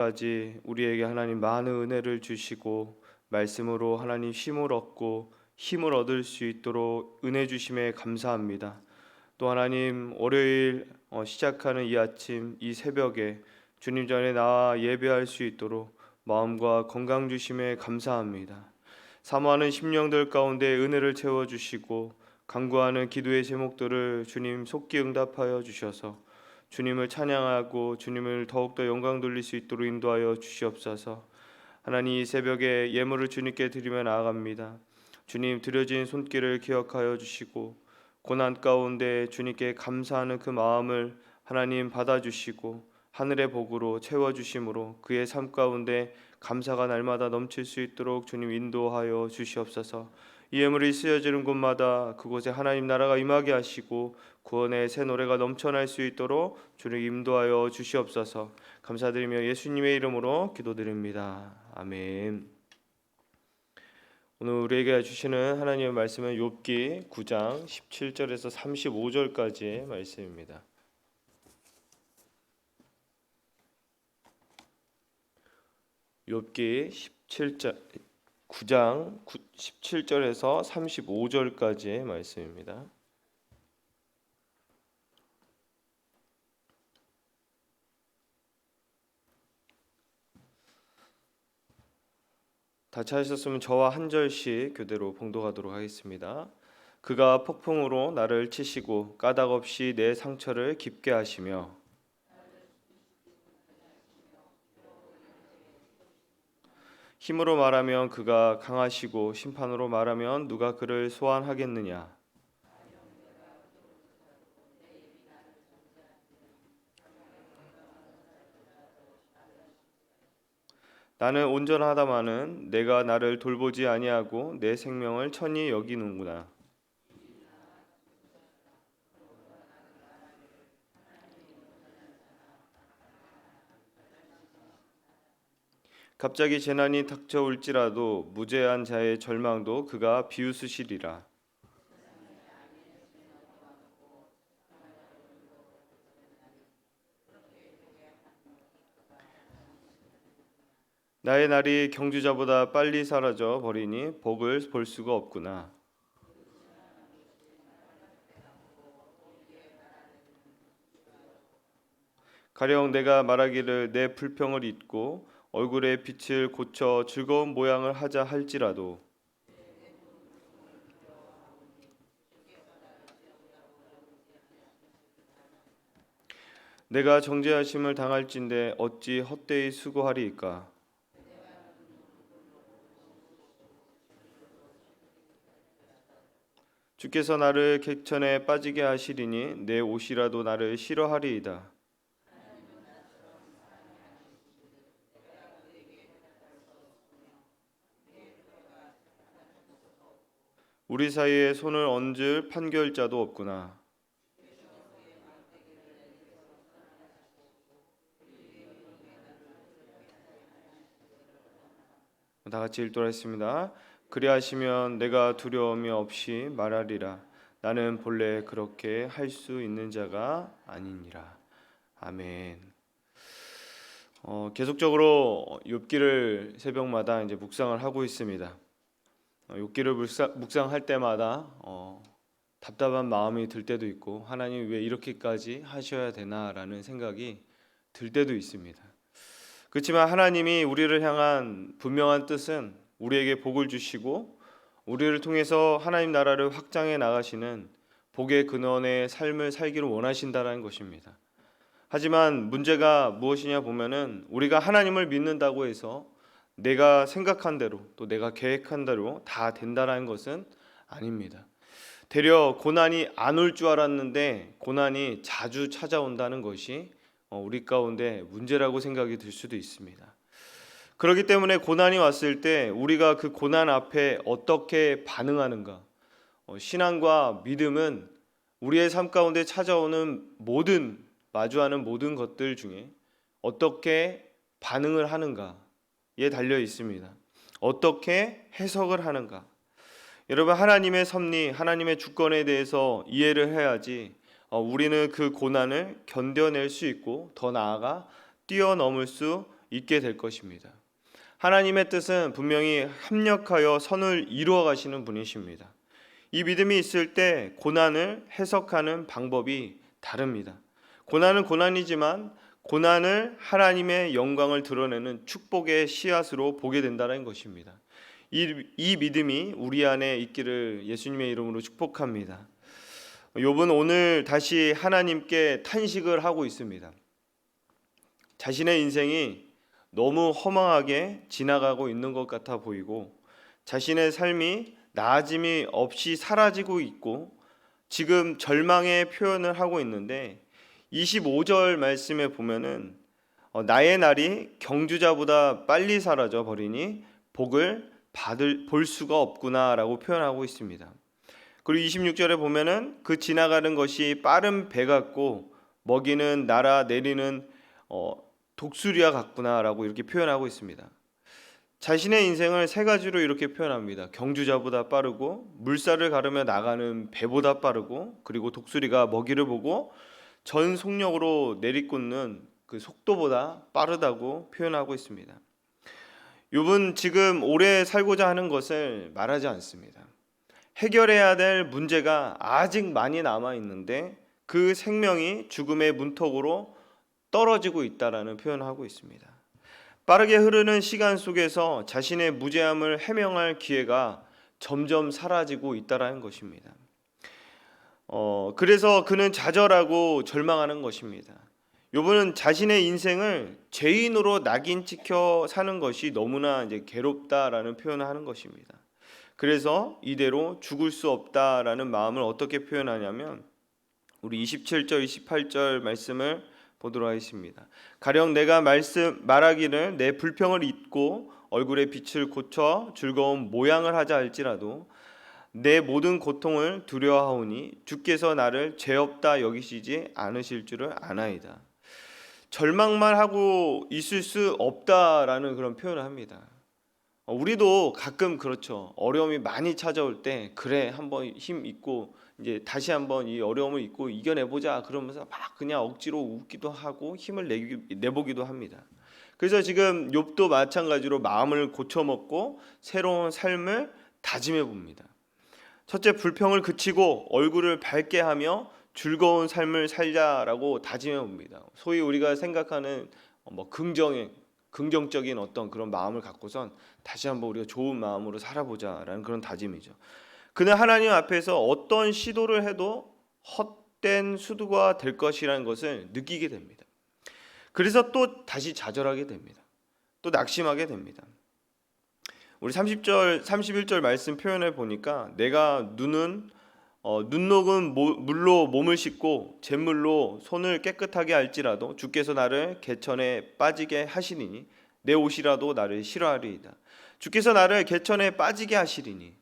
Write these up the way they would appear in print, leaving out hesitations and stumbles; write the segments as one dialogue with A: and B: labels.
A: 까지 우리에게 하나님 많은 은혜를 주시고 말씀으로 하나님 힘을 얻고 힘을 얻을 수 있도록 은혜 주심에 감사합니다. 또 하나님 월요일 시작하는 이 아침 이 새벽에 주님 전에 나와 예배할 수 있도록 마음과 건강 주심에 감사합니다. 사모하는 심령들 가운데 은혜를 채워 주시고 간구하는 기도의 제목들을 주님 속기 응답하여 주셔서 주님을 찬양하고 주님을 더욱더 영광 돌릴 수 있도록 인도하여 주시옵소서. 하나님 이 새벽에 예물을 주님께 드리며 나아갑니다. 주님 드려진 손길을 기억하여 주시고 고난 가운데 주님께 감사하는 그 마음을 하나님 받아주시고 하늘의 복으로 채워주심으로 그의 삶 가운데 감사가 날마다 넘칠 수 있도록 주님 인도하여 주시옵소서. 이 예물이 쓰여지는 곳마다 그곳에 하나님 나라가 임하게 하시고 구원의 새 노래가 넘쳐날 수 있도록 주님 인도하여 주시옵소서. 감사드리며 예수님의 이름으로 기도드립니다. 아멘. 오늘 우리에게 주시는 하나님의 말씀은 욥기 9장 17절에서 35절까지의 말씀입니다. 욥기 9장 17절에서 35절까지의 말씀입니다. 다 찾으셨으면 저와 한 절씩 교대로 봉독하도록 하겠습니다. 그가 폭풍으로 나를 치시고 까닭없이 내 상처를 깊게 하시며 힘으로 말하면 그가 강하시고 심판으로 말하면 누가 그를 소환하겠느냐. 나는 온전하다마는 내가 나를 돌보지 아니하고 내 생명을 천히 여기는구나. 갑자기 재난이 닥쳐올지라도 무죄한 자의 절망도 그가 비웃으시리라. 나의 날이 경주자보다 빨리 사라져 버리니 복을 볼 수가 없구나. 가령 내가 말하기를 내 불평을 잊고 얼굴의 빛을 고쳐 즐거운 모양을 하자 할지라도 내가 정죄하심을 당할진대 어찌 헛되이 수고하리이까. 주께서 나를 객천에 빠지게 하시리니 내 옷이라도 나를 싫어하리이다. 우리 사이에 손을 얹을 판결자도 없구나. 다 같이 읽도록 하겠습니다. 그리하시면 내가 두려움이 없이 말하리라. 나는 본래 그렇게 할 수 있는 자가 아니니라. 아멘. 계속적으로 욥기를 새벽마다 이제 묵상을 하고 있습니다. 욥기를 묵상할 때마다 답답한 마음이 들 때도 있고 하나님 왜 이렇게까지 하셔야 되나라는 생각이 들 때도 있습니다. 그렇지만 하나님이 우리를 향한 분명한 뜻은 우리에게 복을 주시고 우리를 통해서 하나님 나라를 확장해 나가시는 복의 근원의 삶을 살기를 원하신다는 것입니다. 하지만 문제가 무엇이냐 보면은 우리가 하나님을 믿는다고 해서 내가 생각한 대로 또 내가 계획한 대로 다 된다는 것은 아닙니다. 되려 고난이 안 올 줄 알았는데 고난이 자주 찾아온다는 것이 우리 가운데 문제라고 생각이 들 수도 있습니다. 그렇기 때문에 고난이 왔을 때 우리가 그 고난 앞에 어떻게 반응하는가? 신앙과 믿음은 우리의 삶 가운데 찾아오는 마주하는 모든 것들 중에 어떻게 반응을 하는가에 달려 있습니다. 어떻게 해석을 하는가? 여러분, 하나님의 섭리, 하나님의 주권에 대해서 이해를 해야지 우리는 그 고난을 견뎌낼 수 있고 더 나아가 뛰어넘을 수 있게 될 것입니다. 하나님의 뜻은 분명히 합력하여 선을 이루어 가시는 분이십니다. 이 믿음이 있을 때 고난을 해석하는 방법이 다릅니다. 고난은 고난이지만 고난을 하나님의 영광을 드러내는 축복의 씨앗으로 보게 된다는 것입니다. 이 믿음이 우리 안에 있기를 예수님의 이름으로 축복합니다. 욥은 오늘 다시 하나님께 탄식을 하고 있습니다. 자신의 인생이 너무 허망하게 지나가고 있는 것 같아 보이고 자신의 삶이 나아짐이 없이 사라지고 있고 지금 절망의 표현을 하고 있는데 25절 말씀에 보면은 나의 날이 경주자보다 빨리 사라져 버리니 복을 볼 수가 없구나라고 표현하고 있습니다. 그리고 26절에 보면은 그 지나가는 것이 빠른 배 같고 먹이는 날아 내리는 독수리와 같구나라고 이렇게 표현하고 있습니다. 자신의 인생을 세 가지로 이렇게 표현합니다. 경주자보다 빠르고 물살을 가르며 나가는 배보다 빠르고 그리고 독수리가 먹이를 보고 전 속력으로 내리꽂는 그 속도보다 빠르다고 표현하고 있습니다. 욥은 지금 오래 살고자 하는 것을 말하지 않습니다. 해결해야 될 문제가 아직 많이 남아 있는데 그 생명이 죽음의 문턱으로 떨어지고 있다라는 표현을 하고 있습니다. 빠르게 흐르는 시간 속에서 자신의 무죄함을 해명할 기회가 점점 사라지고 있다라는 것입니다. 그래서 그는 좌절하고 절망하는 것입니다. 욥은 자신의 인생을 죄인으로 낙인 찍혀 사는 것이 너무나 이제 괴롭다라는 표현을 하는 것입니다. 그래서 이대로 죽을 수 없다라는 마음을 어떻게 표현하냐면 우리 27절 28절 말씀을 보도록 하겠습니다. 가령 내가 말하기를 내 불평을 잊고 얼굴의 빛을 고쳐 즐거운 모양을 하자 할지라도 내 모든 고통을 두려워하오니 주께서 나를 죄 없다 여기시지 않으실 줄을 아나이다. 절망만 하고 있을 수 없다라는 그런 표현을 합니다. 우리도 가끔 그렇죠. 어려움이 많이 찾아올 때 그래 한번 힘 있고 이제 다시 한번 이 어려움을 잊고 이겨내보자 그러면서 막 그냥 억지로 웃기도 하고 힘을 내보기도 합니다. 그래서 지금 욥도 마찬가지로 마음을 고쳐먹고 새로운 삶을 다짐해 봅니다. 첫째, 불평을 그치고 얼굴을 밝게 하며 즐거운 삶을 살자라고 다짐해 봅니다. 소위 우리가 생각하는 긍정적인 어떤 그런 마음을 갖고선 다시 한번 우리가 좋은 마음으로 살아보자라는 그런 다짐이죠. 그는 하나님 앞에서 어떤 시도를 해도 헛된 수두가 될 것이라는 것을 느끼게 됩니다. 그래서 또 다시 좌절하게 됩니다. 또 낙심하게 됩니다. 우리 31절 말씀 표현을 보니까 내가 눈 녹은 물로 몸을 씻고 잿물로 손을 깨끗하게 할지라도 주께서 나를 개천에 빠지게 하시리니 내 옷이라도 나를 싫어하리이다. 주께서 나를 개천에 빠지게 하시리니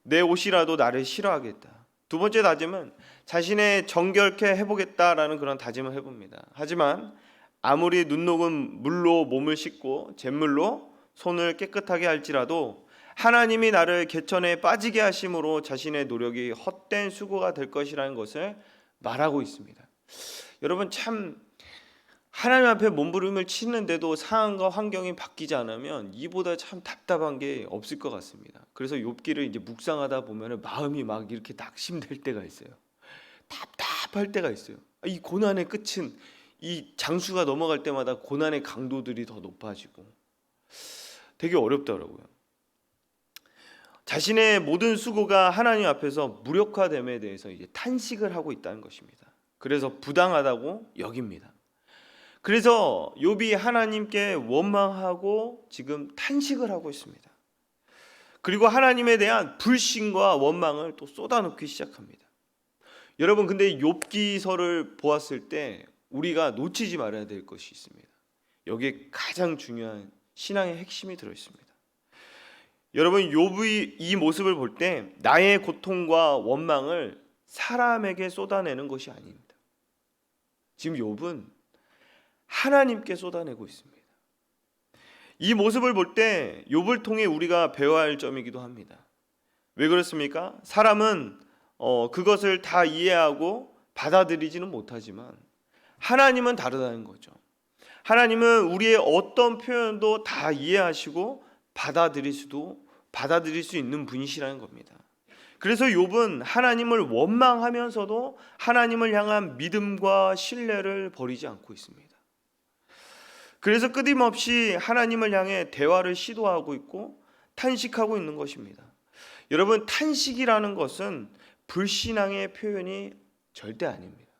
A: 내 옷이라도 나를 싫어하겠다. 두 번째 다짐은 자신의 정결케 해보겠다라는 그런 다짐을 해봅니다. 하지만 아무리 눈 녹은 물로 몸을 씻고 잿물로 손을 깨끗하게 할지라도 하나님이 나를 개천에 빠지게 하심으로 자신의 노력이 헛된 수고가 될 것이라는 것을 말하고 있습니다. 여러분 참 하나님 앞에 몸부림을 치는데도 상황과 환경이 바뀌지 않으면 이보다 참 답답한 게 없을 것 같습니다. 그래서 욥기를 이제 묵상하다 보면 마음이 막 이렇게 낙심될 때가 있어요. 답답할 때가 있어요. 이 고난의 끝은 이 장수가 넘어갈 때마다 고난의 강도들이 더 높아지고 되게 어렵더라고요. 자신의 모든 수고가 하나님 앞에서 무력화됨에 대해서 이제 탄식을 하고 있다는 것입니다. 그래서 부당하다고 여깁니다. 그래서 욥이 하나님께 원망하고 지금 탄식을 하고 있습니다. 그리고 하나님에 대한 불신과 원망을 또 쏟아놓기 시작합니다. 여러분 근데 욥기서를 보았을 때 우리가 놓치지 말아야 될 것이 있습니다. 여기에 가장 중요한 신앙의 핵심이 들어있습니다. 여러분 욥의 이 모습을 볼 때 나의 고통과 원망을 사람에게 쏟아내는 것이 아닙니다. 지금 욥은 하나님께 쏟아내고 있습니다. 이 모습을 볼 때 욥을 통해 우리가 배워야 할 점이기도 합니다. 왜 그렇습니까? 사람은 그것을 다 이해하고 받아들이지는 못하지만 하나님은 다르다는 거죠. 하나님은 우리의 어떤 표현도 다 이해하시고 받아들일 수 있는 분이시라는 겁니다. 그래서 욥은 하나님을 원망하면서도 하나님을 향한 믿음과 신뢰를 버리지 않고 있습니다. 그래서 끊임없이 하나님을 향해 대화를 시도하고 있고 탄식하고 있는 것입니다. 여러분, 탄식이라는 것은 불신앙의 표현이 절대 아닙니다.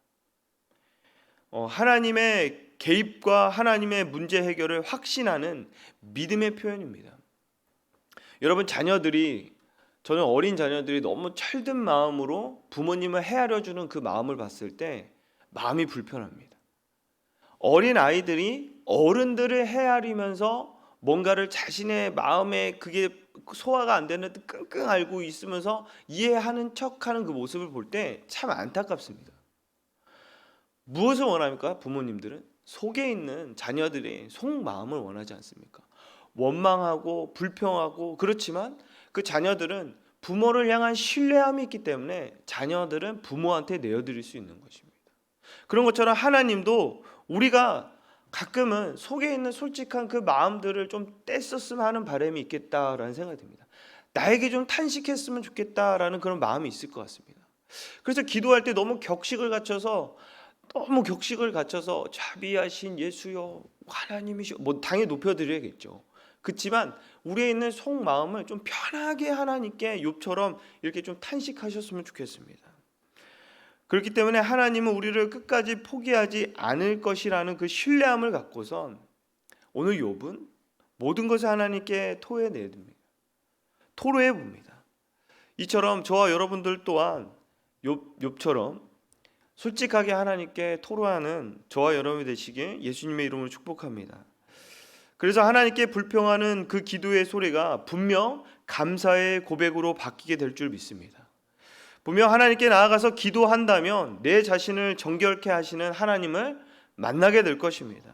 A: 하나님의 개입과 하나님의 문제 해결을 확신하는 믿음의 표현입니다. 여러분, 저는 어린 자녀들이 너무 철든 마음으로 부모님을 헤아려 주는 그 마음을 봤을 때 마음이 불편합니다. 어린 아이들이 어른들을 헤아리면서 뭔가를 자신의 마음에 그게 소화가 안 되는 듯 끙끙 앓고 있으면서 이해하는 척하는 그 모습을 볼 때 참 안타깝습니다. 무엇을 원합니까? 부모님들은 속에 있는 자녀들의 속마음을 원하지 않습니까? 원망하고 불평하고, 그렇지만 그 자녀들은 부모를 향한 신뢰함이 있기 때문에 자녀들은 부모한테 내어드릴 수 있는 것입니다. 그런 것처럼 하나님도 우리가 가끔은 속에 있는 솔직한 그 마음들을 좀 뗐었으면 하는 바람이 있겠다라는 생각이 듭니다. 나에게 좀 탄식했으면 좋겠다라는 그런 마음이 있을 것 같습니다. 그래서 기도할 때 너무 격식을 갖춰서 자비하신 예수여, 하나님이시여, 당연히 높여드려야겠죠. 그렇지만 우리에 있는 속마음을 좀 편하게 하나님께 욥처럼 이렇게 좀 탄식하셨으면 좋겠습니다. 그렇기 때문에 하나님은 우리를 끝까지 포기하지 않을 것이라는 그 신뢰함을 갖고선 오늘 욥은 모든 것을 하나님께 토로해 봅니다. 이처럼 저와 여러분들 또한 욥처럼 솔직하게 하나님께 토로하는 저와 여러분이 되시길 예수님의 이름으로 축복합니다. 그래서 하나님께 불평하는 그 기도의 소리가 분명 감사의 고백으로 바뀌게 될 줄 믿습니다. 분명 하나님께 나아가서 기도한다면 내 자신을 정결케 하시는 하나님을 만나게 될 것입니다.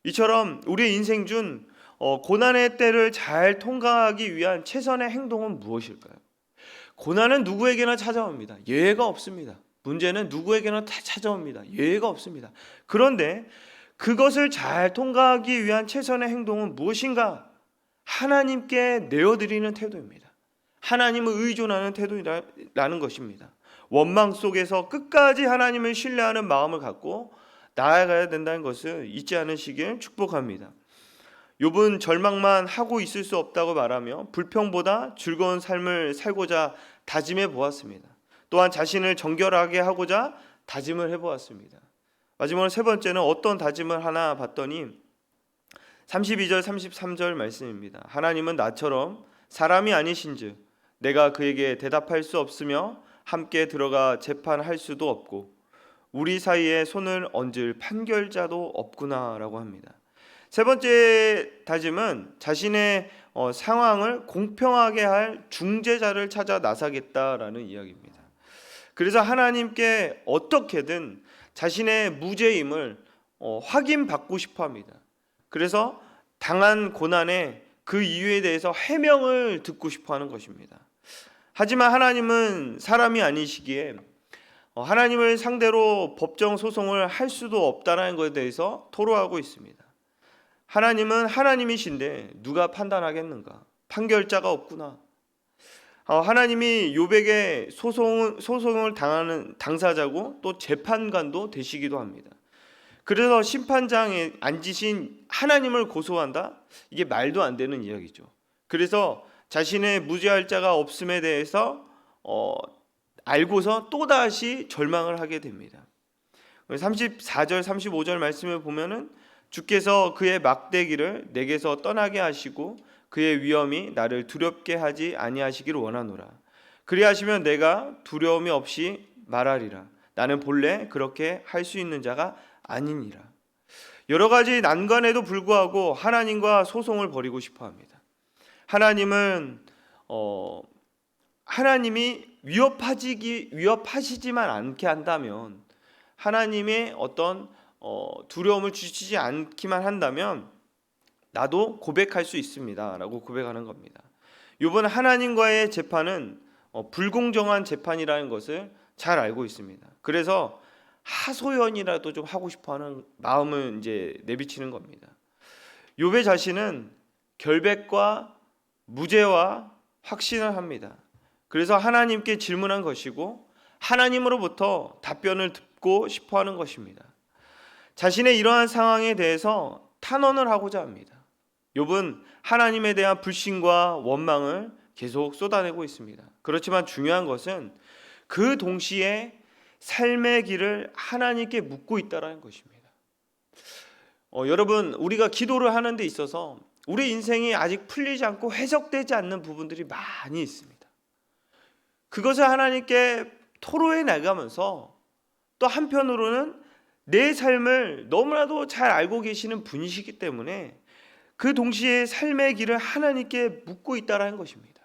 A: 이처럼 우리의 인생 중 고난의 때를 잘 통과하기 위한 최선의 행동은 무엇일까요? 고난은 누구에게나 찾아옵니다. 예외가 없습니다. 문제는 누구에게나 다 찾아옵니다. 예외가 없습니다. 그런데 그것을 잘 통과하기 위한 최선의 행동은 무엇인가? 하나님께 내어드리는 태도입니다. 하나님을 의존하는 태도라는 것입니다. 원망 속에서 끝까지 하나님을 신뢰하는 마음을 갖고 나아가야 된다는 것을 잊지 않으시길 축복합니다. 욥은 절망만 하고 있을 수 없다고 말하며 불평보다 즐거운 삶을 살고자 다짐해 보았습니다. 또한 자신을 정결하게 하고자 다짐을 해보았습니다. 마지막으로 세 번째는 어떤 다짐을 하나 봤더니 32절 33절 말씀입니다. 하나님은 나처럼 사람이 아니신즉 내가 그에게 대답할 수 없으며 함께 들어가 재판할 수도 없고 우리 사이에 손을 얹을 판결자도 없구나라고 합니다. 세 번째 다짐은 자신의 상황을 공평하게 할 중재자를 찾아 나서겠다라는 이야기입니다. 그래서 하나님께 어떻게든 자신의 무죄임을 확인받고 싶어합니다. 그래서 당한 고난에 그 이유에 대해서 해명을 듣고 싶어하는 것입니다. 하지만 하나님은 사람이 아니시기에 하나님을 상대로 법정 소송을 할 수도 없다는 것에 대해서 토로하고 있습니다. 하나님은 하나님이신데 누가 판단하겠는가? 판결자가 없구나. 하나님이 욥에게 소송을 당하는 당사자고 또 재판관도 되시기도 합니다. 그래서 심판장에 앉으신 하나님을 고소한다? 이게 말도 안 되는 이야기죠. 그래서 자신의 무죄할 자가 없음에 대해서 알고서 또다시 절망을 하게 됩니다. 34절 35절 말씀을 보면은 주께서 그의 막대기를 내게서 떠나게 하시고 그의 위엄이 나를 두렵게 하지 아니하시기를 원하노라. 그리하시면 내가 두려움이 없이 말하리라. 나는 본래 그렇게 할 수 있는 자가 아니니라. 여러 가지 난관에도 불구하고 하나님과 소송을 벌이고 싶어합니다. 하나님이 위협하시지만 않게 한다면, 하나님의 어떤 두려움을 주시지 않기만 한다면 나도 고백할 수 있습니다 라고 고백하는 겁니다. 욥은 하나님과의 재판은 불공정한 재판이라는 것을 잘 알고 있습니다. 그래서 하소연이라도 좀 하고 싶어하는 마음을 이제 내비치는 겁니다. 욥의 자신은 결백과 무죄와 확신을 합니다. 그래서 하나님께 질문한 것이고 하나님으로부터 답변을 듣고 싶어하는 것입니다. 자신의 이러한 상황에 대해서 탄원을 하고자 합니다. 욥은 하나님에 대한 불신과 원망을 계속 쏟아내고 있습니다. 그렇지만 중요한 것은 그 동시에 삶의 길을 하나님께 묻고 있다는 것입니다. 여러분, 우리가 기도를 하는 데 있어서 우리 인생이 아직 풀리지 않고 해석되지 않는 부분들이 많이 있습니다. 그것을 하나님께 토로해 나가면서 또 한편으로는 내 삶을 너무나도 잘 알고 계시는 분이시기 때문에 그 동시에 삶의 길을 하나님께 묻고 있다는 것입니다.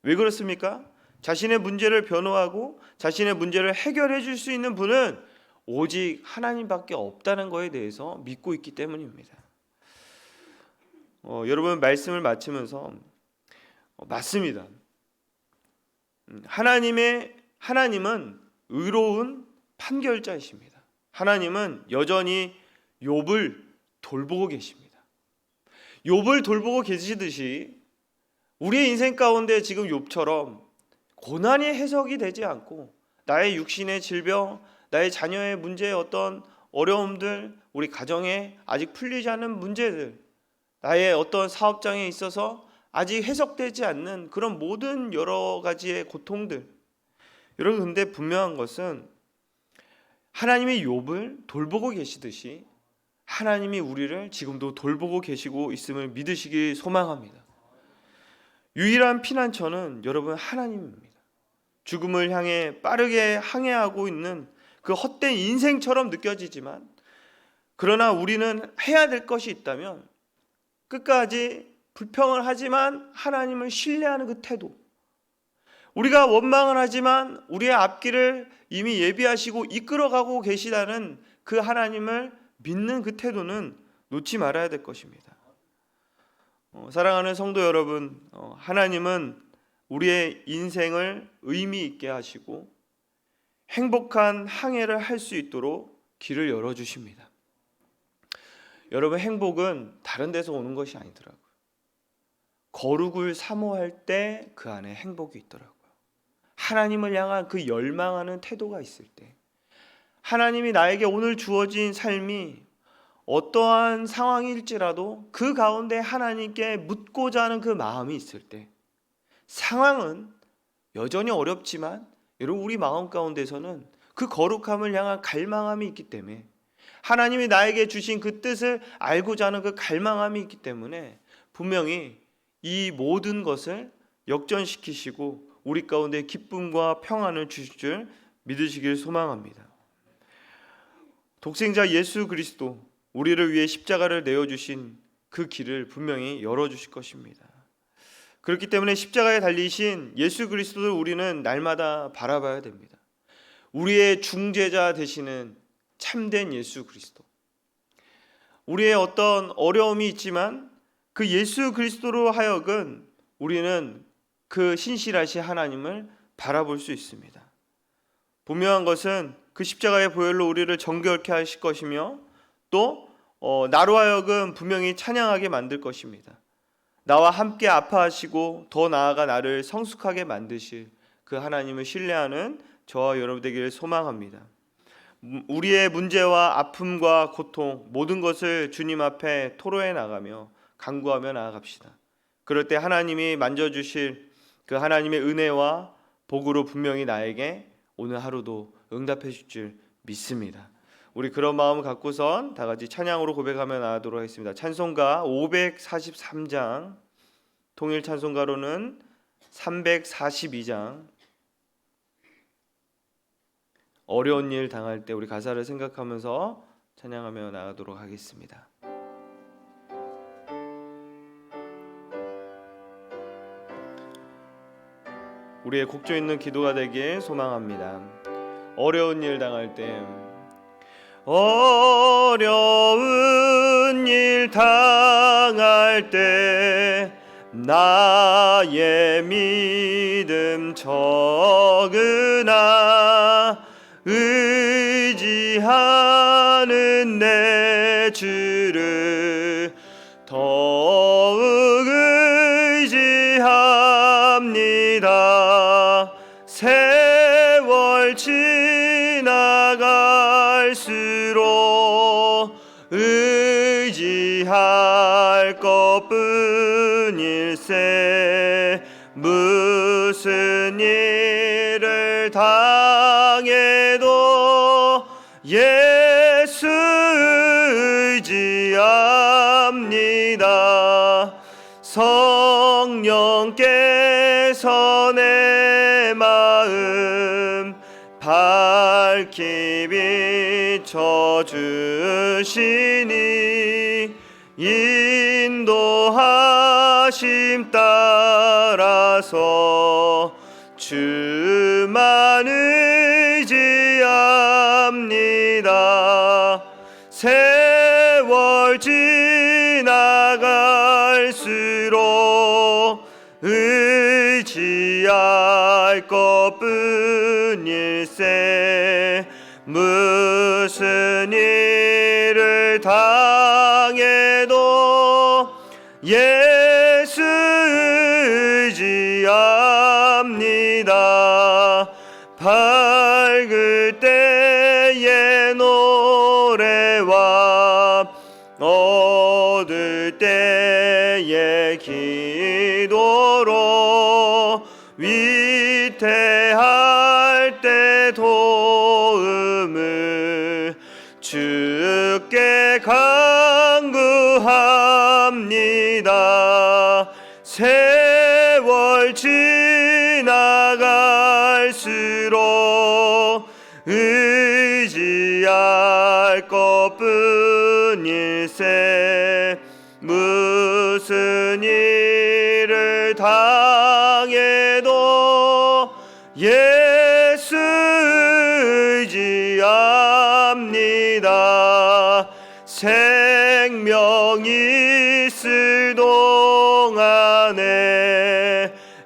A: 왜 그렇습니까? 자신의 문제를 변호하고 자신의 문제를 해결해 줄 수 있는 분은 오직 하나님밖에 없다는 것에 대해서 믿고 있기 때문입니다. 여러분, 말씀을 마치면서 맞습니다. 하나님은 의로운 판결자이십니다. 하나님은 여전히 욥을 돌보고 계십니다. 욥을 돌보고 계시듯이 우리의 인생 가운데 지금 욥처럼 고난이 해석이 되지 않고 나의 육신의 질병, 나의 자녀의 문제의 어떤 어려움들, 우리 가정에 아직 풀리지 않은 문제들, 나의 어떤 사업장에 있어서 아직 해석되지 않는 그런 모든 여러 가지의 고통들. 여러분, 근데 분명한 것은 하나님이 욥을 돌보고 계시듯이 하나님이 우리를 지금도 돌보고 계시고 있음을 믿으시길 소망합니다. 유일한 피난처는 여러분 하나님입니다. 죽음을 향해 빠르게 항해하고 있는 그 헛된 인생처럼 느껴지지만, 그러나 우리는 해야 될 것이 있다면 끝까지 불평을 하지만 하나님을 신뢰하는 그 태도, 우리가 원망을 하지만 우리의 앞길을 이미 예비하시고 이끌어가고 계시다는 그 하나님을 믿는 그 태도는 놓지 말아야 될 것입니다. 사랑하는 성도 여러분, 하나님은 우리의 인생을 의미 있게 하시고 행복한 항해를 할 수 있도록 길을 열어주십니다. 여러분, 행복은 다른 데서 오는 것이 아니더라고요. 거룩을 사모할 때 그 안에 행복이 있더라고요. 하나님을 향한 그 열망하는 태도가 있을 때, 하나님이 나에게 오늘 주어진 삶이 어떠한 상황일지라도 그 가운데 하나님께 묻고자 하는 그 마음이 있을 때, 상황은 여전히 어렵지만 여러분, 우리 마음 가운데서는 그 거룩함을 향한 갈망함이 있기 때문에, 하나님이 나에게 주신 그 뜻을 알고자 하는 그 갈망함이 있기 때문에 분명히 이 모든 것을 역전시키시고 우리 가운데 기쁨과 평안을 주실 줄 믿으시길 소망합니다. 독생자 예수 그리스도, 우리를 위해 십자가를 내어주신 그 길을 분명히 열어주실 것입니다. 그렇기 때문에 십자가에 달리신 예수 그리스도를 우리는 날마다 바라봐야 됩니다. 우리의 중재자 되시는 참된 예수 그리스도, 우리의 어떤 어려움이 있지만 그 예수 그리스도로 하여금 우리는 그 신실하신 하나님을 바라볼 수 있습니다. 분명한 것은 그 십자가의 보혈로 우리를 정결케 하실 것이며 또 나로 하여금 분명히 찬양하게 만들 것입니다. 나와 함께 아파하시고 더 나아가 나를 성숙하게 만드실 그 하나님을 신뢰하는 저와 여러분 되기를 소망합니다. 우리의 문제와 아픔과 고통 모든 것을 주님 앞에 토로해 나가며 간구하며 나아갑시다. 그럴 때 하나님이 만져주실 그 하나님의 은혜와 복으로 분명히 나에게 오늘 하루도 응답해 줄 줄 믿습니다. 우리 그런 마음을 갖고선 다 같이 찬양으로 고백하며 나가도록 하겠습니다. 찬송가 543장, 통일 찬송가로는 342장, 어려운 일 당할 때 우리 가사를 생각하면서 찬양하며 나가도록 하겠습니다. 우리의 곡조 있는 기도가 되길 소망합니다. 어려운 일 당할 때, 어려운 일 당할 때 나의 믿음 적으나 의지 의지하는 내 주를 더욱 의지합니다. 세월 지나갈수록 의지할 것뿐일세. 무슨 일을 당해도 예수 의지합니다. 성령께서 내 마음 밝히 비춰주시니 인도하심 따라서 주만 의지합니다. 세월 지나갈수록 의지할 것뿐일세. 무슨 일을 당해도 예수 의지합니다. 밝을 때의 노래와 어두울 때의 기도로 위태할 때 도움을 주께 간구합니다. 세월 지나갈수록 의지할 것뿐일세. 무슨 일을 당해도 예수 의지합니다. 생명이 있을 동안에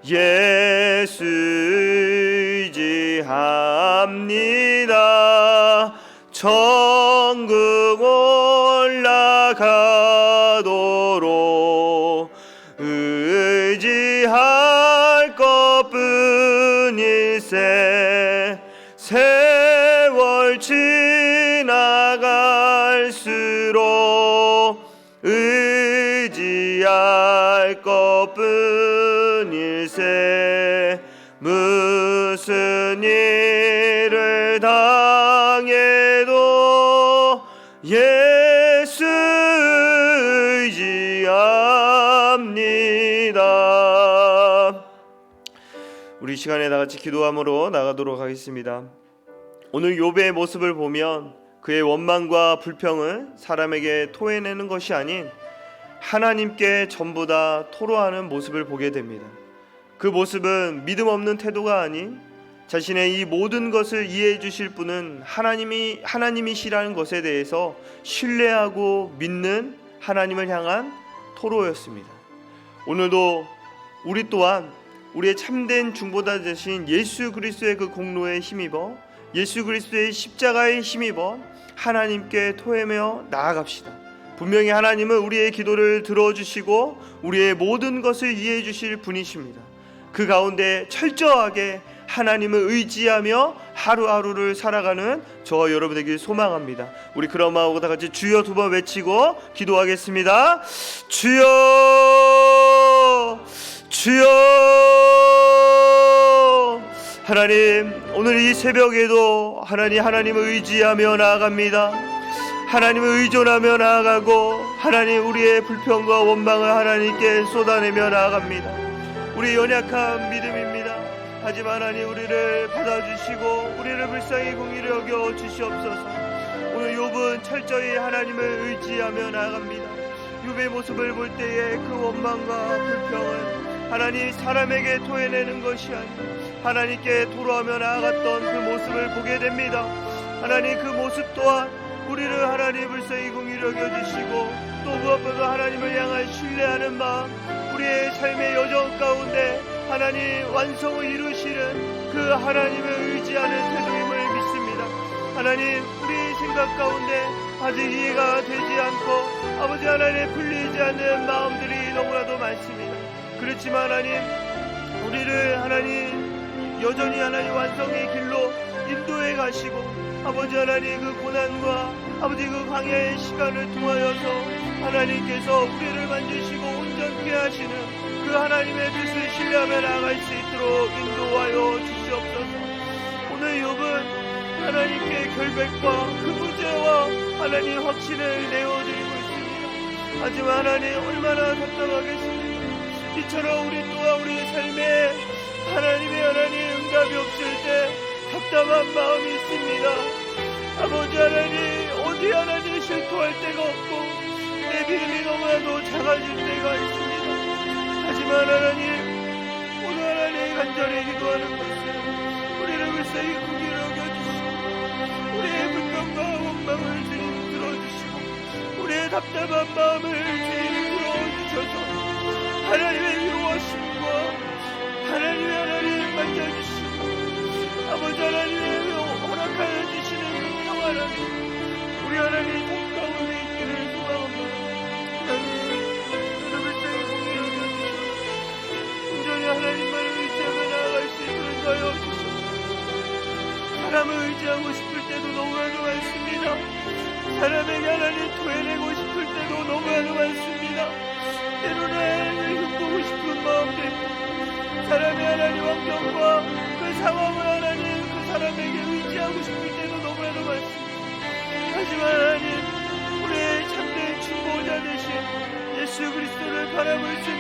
A: 예수 의지합니다. 천국 올라가도록 의지할 것뿐일세. 세월 지나갈수록 의지할 것뿐일세. 무슨 일을 당해도 예수 의지합니다. 우리 시간에 다같이 기도함으로 나가도록 하겠습니다. 오늘 욥의 모습을 보면 그의 원망과 불평을 사람에게 토해내는 것이 아닌 하나님께 전부 다 토로하는 모습을 보게 됩니다. 그 모습은 믿음 없는 태도가 아닌 자신의 이 모든 것을 이해해 주실 분은 하나님이시라는 것에 대해서 신뢰하고 믿는 하나님을 향한 토로였습니다. 오늘도 우리 또한 우리의 참된 중보자 되신 예수 그리스도의 그 공로에 힘입어 예수 그리스도의 십자가에 힘입어 하나님께 토해며 나아갑시다. 분명히 하나님은 우리의 기도를 들어주시고 우리의 모든 것을 이해해 주실 분이십니다. 그 가운데 철저하게 하나님을 의지하며 하루하루를 살아가는 저와 여러분 되길 소망합니다. 우리 그런 마음으로 다 같이 주여 두 번 외치고 기도하겠습니다. 주여, 주여. 하나님, 오늘 이 새벽에도 하나님을 의지하며 나아갑니다. 하나님을 의존하며 나아가고 하나님 우리의 불평과 원망을 하나님께 쏟아내며 나아갑니다. 우리 연약한 믿음입니다. 하지만 하나님 우리를 받아주시고 우리를 불쌍히 공의를 여겨 주시옵소서. 오늘 욥은 철저히 하나님을 의지하며 나아갑니다. 욥의 모습을 볼 때에 그 원망과 불평은 하나님 사람에게 토해내는 것이 아니라 하나님께 토로하며 나아갔던 그 모습을 보게 됩니다. 하나님 그 모습 또한 우리를 하나님 불쌍히 공의를 여겨주시고 또 무엇보다 하나님을 향한 신뢰하는 마음, 우리의 삶의 여정 가운데 하나님 완성을 이루시는 그 하나님을 의지하는 태도임을 믿습니다. 하나님 우리 생각 가운데 아직 이해가 되지 않고 아버지 하나님 풀리지 않는 마음들이 너무나도 많습니다. 그렇지만 하나님, 우리를 하나님 여전히 하나님 완성의 길로 인도해 가시고 아버지 하나님 그 고난과 아버지 그 광야의 시간을 통하여서 하나님께서 우리를 만지시고 온전케 하시는 그 하나님의 뜻을 신뢰하며 나아갈 수 있도록 인도하여 주시옵소서. 오늘 욥은 하나님께 결백과 그 무죄와 하나님 확신을 내어드리고 있습니다. 하지만 하나님, 얼마나 답답하겠습니까? 이처럼 우리 또한 우리의 삶에 하나님의 하나님 응답이 없을 때 답답한 마음이 있습니다. 아버지 하나님, 어디 하나님 실토할 데가 없고 내 믿음이 너무나도 작아질 때가 있습니다. 하지만 하나님, 오늘 하나님 간절히 기도하는 것은 우리를 불쌍히 긍휼히 여겨주시고 우리의 불평과 원망을 주님 들어주시고 우리의 답답한 마음을 주님 들어주셔서 하나님의 위로하심과 하나님의 하나님 만져주시고 아버지 하나님의 허락하여 주시는 그 평화를 우리 하나님 삶 가운데 있기를 소망합니다. 하나님, 우리를 불쌍히 긍휼히 여겨주시고 온전히 하나님만을 의지하며 나아갈 수 있도록 하여 주시옵소서. 사람을 의지하고 싶을 때도 너무나도 많습니다. 사람에게 하나님 토해내고 싶을 때도 너무나도 많습니다. 때로는 하나님을 흉보고 싶은 마음도 있고 사람의 하나님 환경과 그 상황을 하나님 그 사람에게 의지하고 싶을 때도 너무나도 많습니다. 하지만 하나님, 우리의 참된 중보자 되신 예수 그리스도를 바라볼 수